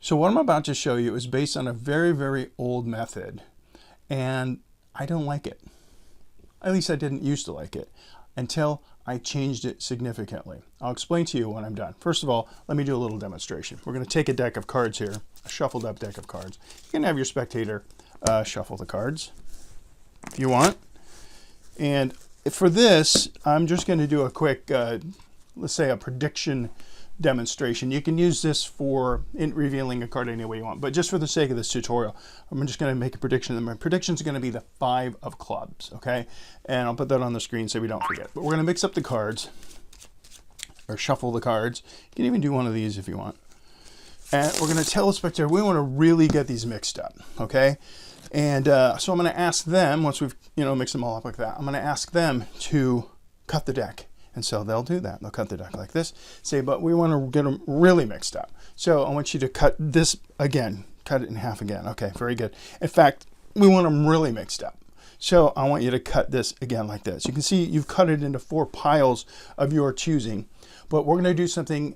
So what I'm about to show you is based on a very, very old method, and I don't like it. At least I didn't used to like it until I changed it significantly. I'll explain to you when I'm done. First of all, let me do a little demonstration. We're going to take a deck of cards here, a shuffled up deck of cards. You can have your spectator shuffle the cards if you want. And for this, I'm just going to do a quick, let's say a prediction demonstration. You can use this for revealing a card any way you want, but just for the sake of this tutorial, I'm just going to make a prediction. And my prediction is going to be the 5 of clubs, okay? And I'll put that on the screen so we don't forget. But we're going to mix up the cards, or shuffle the cards. You can even do one of these if you want. And we're going to tell the spectator we want to really get these mixed up, okay? And so I'm going to ask them, once we've mixed them all up like that, I'm going to ask them to cut the deck. And so they'll do that. They'll cut the deck like this. Say, but we want to get them really mixed up. So I want you to cut this again. Cut it in half again. Okay, very good. In fact, we want them really mixed up. So I want you to cut this again like this. You can see you've cut it into 4 piles of your choosing. But we're going to do something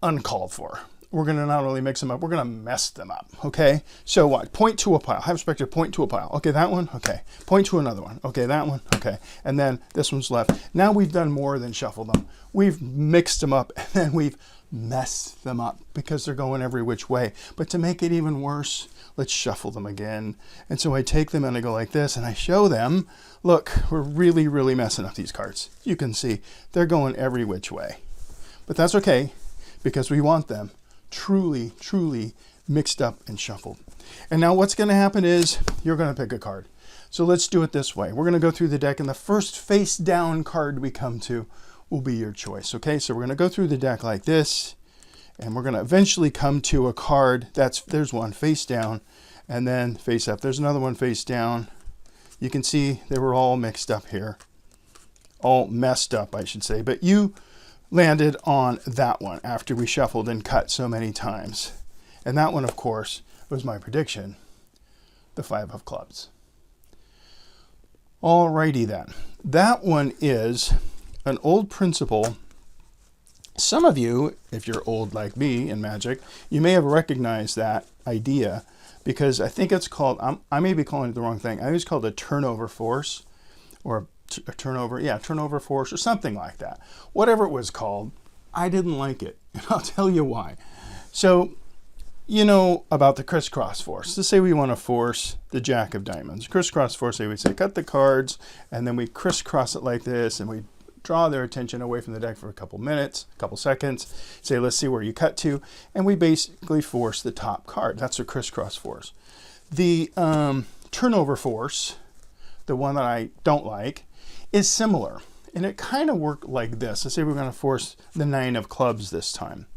uncalled for. We're going to not only mix them up, we're going to mess them up, okay? So what? Point to a pile. Have a spectator point to a pile. Okay, that one? Okay. Point to another one. Okay, that one? Okay. And then this one's left. Now we've done more than shuffle them. We've mixed them up, and then we've messed them up because they're going every which way. But to make it even worse, let's shuffle them again. And so I take them and I go like this, and I show them, look, we're really, really messing up these cards. You can see they're going every which way. But that's okay, because we want them truly, truly mixed up and shuffled. And now what's going to happen is you're going to pick a card. So let's do it this way. We're going to go through the deck, and the first face down card we come to will be your choice. Okay, so we're going to go through the deck like this, and we're going to eventually come to a card there's one face down, and then face up. There's another one face down. You can see they were all mixed up here, all messed up, I should say. But you landed on that one after we shuffled and cut so many times. And that one, of course, was my prediction, the 5 of clubs. Alrighty then. That one is an old principle. Some of you, if you're old like me in Magic, you may have recognized that idea, because I think it's called, I may be calling it the wrong thing. I think it's called a turnover force, or a turnover force, or something like that. Whatever it was called, I didn't like it, and I'll tell you why. So, you know about the crisscross force. Let's say we want to force the Jack of Diamonds. Crisscross force, they would say, cut the cards, and then we crisscross it like this, and we draw their attention away from the deck for a couple minutes, a couple seconds, say, let's see where you cut to, and we basically force the top card. That's a crisscross force. The turnover force, the one that I don't like, is similar, and it kind of worked like this. Let's say we're going to force the 9 of clubs this time.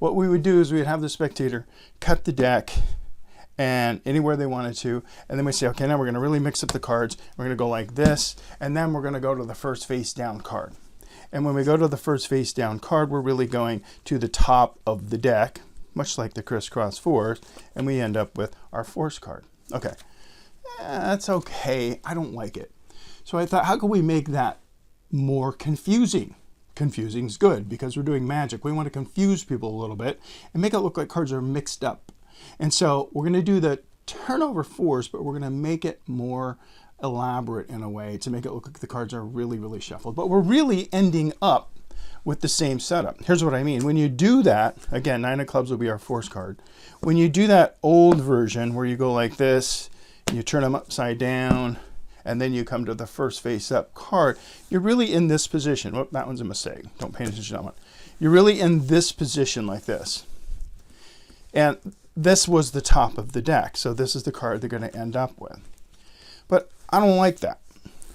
What we would do is we'd have the spectator cut the deck and anywhere they wanted to, and then we say, okay, now we're going to really mix up the cards. We're going to go like this, and then we're going to go to the first face down card. And when we go to the first face down card, we're really going to the top of the deck, much like the crisscross force, and we end up with our force card. Okay, that's okay. I don't like it. So I thought, how can we make that more confusing? Confusing is good because we're doing magic. We want to confuse people a little bit and make it look like cards are mixed up. And so we're going to do the turnover force, but we're going to make it more elaborate in a way to make it look like the cards are really, really shuffled. But we're really ending up with the same setup. Here's what I mean. When you do that, again, 9 of clubs will be our force card. When you do that old version where you go like this, you turn them upside down, and then you come to the first face up card, you're really in this position. Whoop, that one's a mistake. Don't pay attention to that one. You're really in this position like this. And this was the top of the deck. So this is the card they're going to end up with. But I don't like that.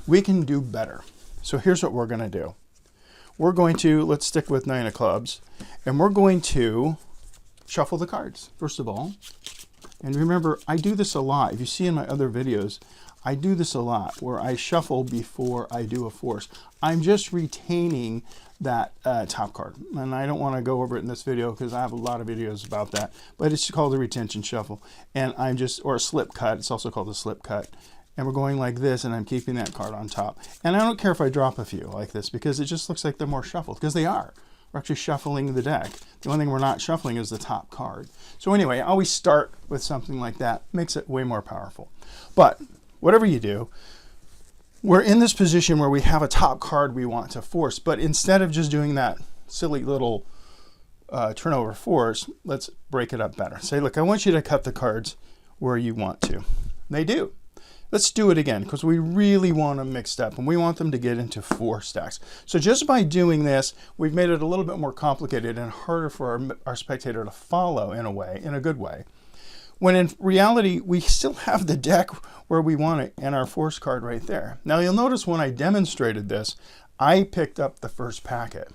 We can do better. So here's what we're going to do. We're going to, let's stick with 9 of clubs, and we're going to shuffle the cards, first of all. And remember, I do this a lot. If you see in my other videos, I do this a lot where I shuffle before I do a force. I'm just retaining that top card. And I don't want to go over it in this video because I have a lot of videos about that. But it's called a retention shuffle. And I'm just, or a slip cut. It's also called a slip cut. And we're going like this, and I'm keeping that card on top. And I don't care if I drop a few like this because it just looks like they're more shuffled, because they are. we're actually shuffling the deck. The only thing we're not shuffling is the top card. So anyway, I always start with something like that. Makes it way more powerful. But whatever you do, we're in this position where we have a top card we want to force. But instead of just doing that silly little turnover force, let's break it up better. Say, look, I want you to cut the cards where you want to. They do. Let's do it again because we really want them mixed up and we want them to get into 4 stacks. So just by doing this, we've made it a little bit more complicated and harder for our spectator to follow in a way, in a good way. When in reality, we still have the deck where we want it and our force card right there. Now you'll notice when I demonstrated this, I picked up the first packet.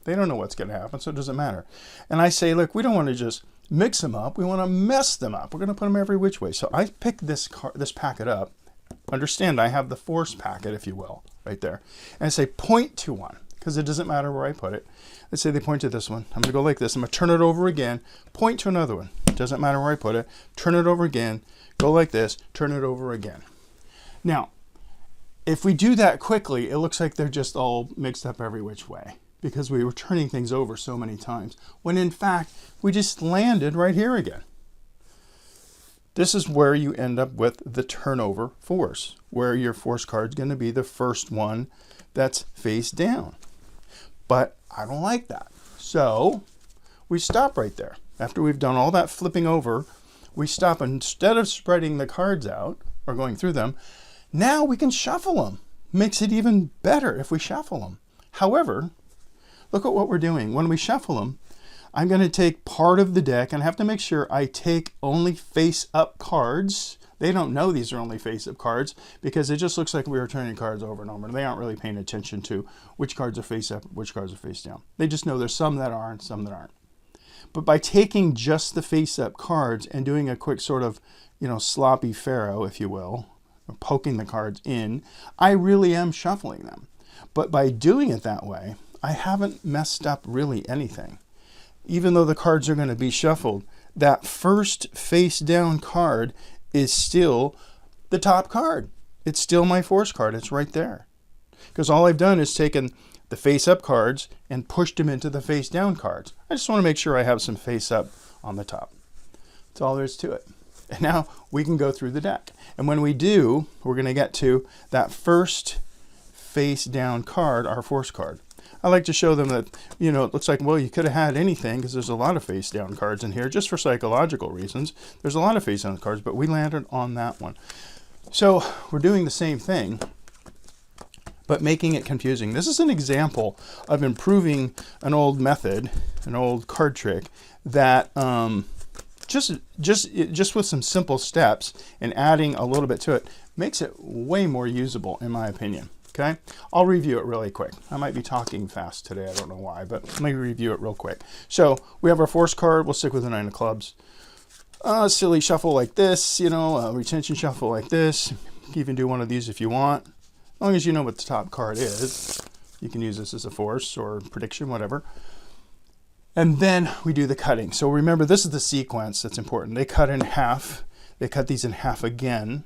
They don't know what's going to happen, so it doesn't matter. And I say, look, we don't want to just mix them up. We want to mess them up. We're going to put them every which way. So I picked this packet up. Understand, I have the force packet, if you will, right there. And I say point to one, because it doesn't matter where I put it. Let's say they point to this one. I'm going to go like this. I'm going to turn it over again, point to another one. It doesn't matter where I put it. Turn it over again, go like this, turn it over again. Now, if we do that quickly, it looks like they're just all mixed up every which way, because we were turning things over so many times, when in fact, we just landed right here again. This is where you end up with the turnover force, where your force card is going to be the first one that's face down. But I don't like that. So we stop right there. After we've done all that flipping over, we stop. Instead of spreading the cards out or going through them, now we can shuffle them. Makes it even better if we shuffle them. However, look at what we're doing. When we shuffle them, I'm going to take part of the deck and I have to make sure I take only face-up cards. They don't know these are only face-up cards because it just looks like we were turning cards over and over. They aren't really paying attention to which cards are face-up, which cards are face-down. They just know there's some that are and some that aren't. But by taking just the face-up cards and doing a quick sort of, sloppy pharaoh, if you will, or poking the cards in, I really am shuffling them. But by doing it that way, I haven't messed up really anything. Even though the cards are going to be shuffled, that first face down card is still the top card. It's still my force card. It's right there. Because all I've done is taken the face up cards and pushed them into the face down cards. I just want to make sure I have some face up on the top. That's all there is to it. And now we can go through the deck. And when we do, we're going to get to that first face down card, our force card. I like to show them that, it looks like, well, you could have had anything because there's a lot of face down cards in here just for psychological reasons. There's a lot of face down cards, but we landed on that one. So we're doing the same thing, but making it confusing. This is an example of improving an old method, an old card trick that just with some simple steps and adding a little bit to it makes it way more usable, in my opinion. Okay, I'll review it really quick. I might be talking fast today. I don't know why, but let me review it real quick. So we have our force card. We'll stick with the 9 of clubs. Silly shuffle like this, retention shuffle like this. You can even do one of these if you want. As long as you know what the top card is, you can use this as a force or prediction, whatever. And then we do the cutting. So remember, this is the sequence that's important. They cut in half. They cut these in half again.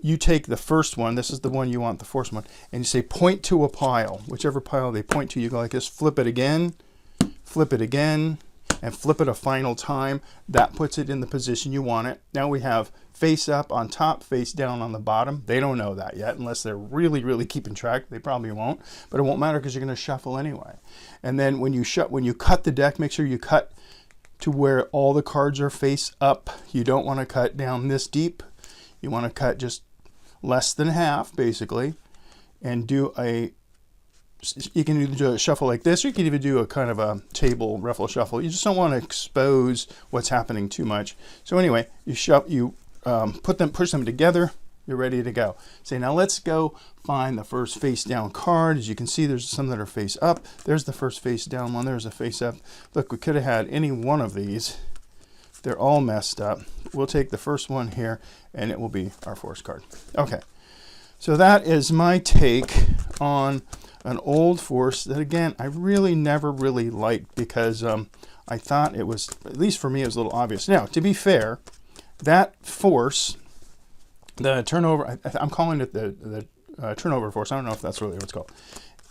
You take the first one, this is the one you want, the force one, and you say point to a pile. Whichever pile they point to, you go like this, flip it again, and flip it a final time. That puts it in the position you want it. Now we have face up on top, face down on the bottom. They don't know that yet, unless they're really, really keeping track. They probably won't, but it won't matter because you're going to shuffle anyway. And then when you cut the deck, make sure you cut to where all the cards are face up. You don't want to cut down this deep. You want to cut just less than half, basically, and you can either do a shuffle like this, or you can even do a kind of a table ruffle shuffle. You just don't want to expose what's happening too much. So anyway, you push them together. You're ready to go. Say, now let's go find the first face down card. As you can see, there's some that are face up. There's the first face down one. There's a face up. Look, we could have had any one of these. They're all messed up. We'll take the first one here, and it will be our force card. Okay, so that is my take on an old force that, again, I really never really liked because I thought it was, at least for me, it was a little obvious. Now, to be fair, that force, the turnover, I'm calling it the turnover force. I don't know if that's really what it's called.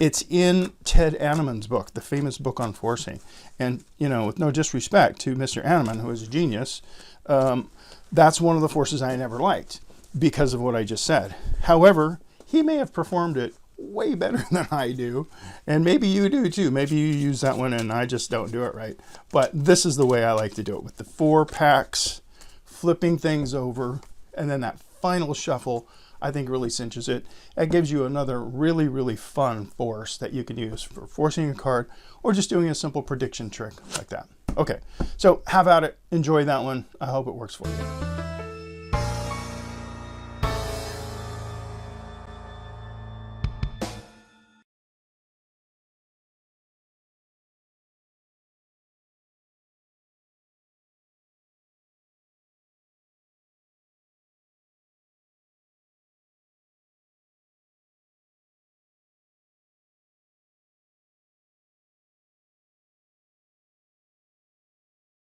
It's in Ted Anneman's book, the famous book on forcing. And, you know, with no disrespect to Mr. Anneman, who is a genius, that's one of the forces I never liked because of what I just said. However, he may have performed it way better than I do, and maybe you do too. Maybe you use that one and I just don't do it right. But this is the way I like to do it, with the 4 packs, flipping things over, and then that final shuffle, I think, really cinches it. That gives you another really, really fun force that you can use for forcing a card or just doing a simple prediction trick like that. Okay, so have at it. Enjoy that one. I hope it works for you.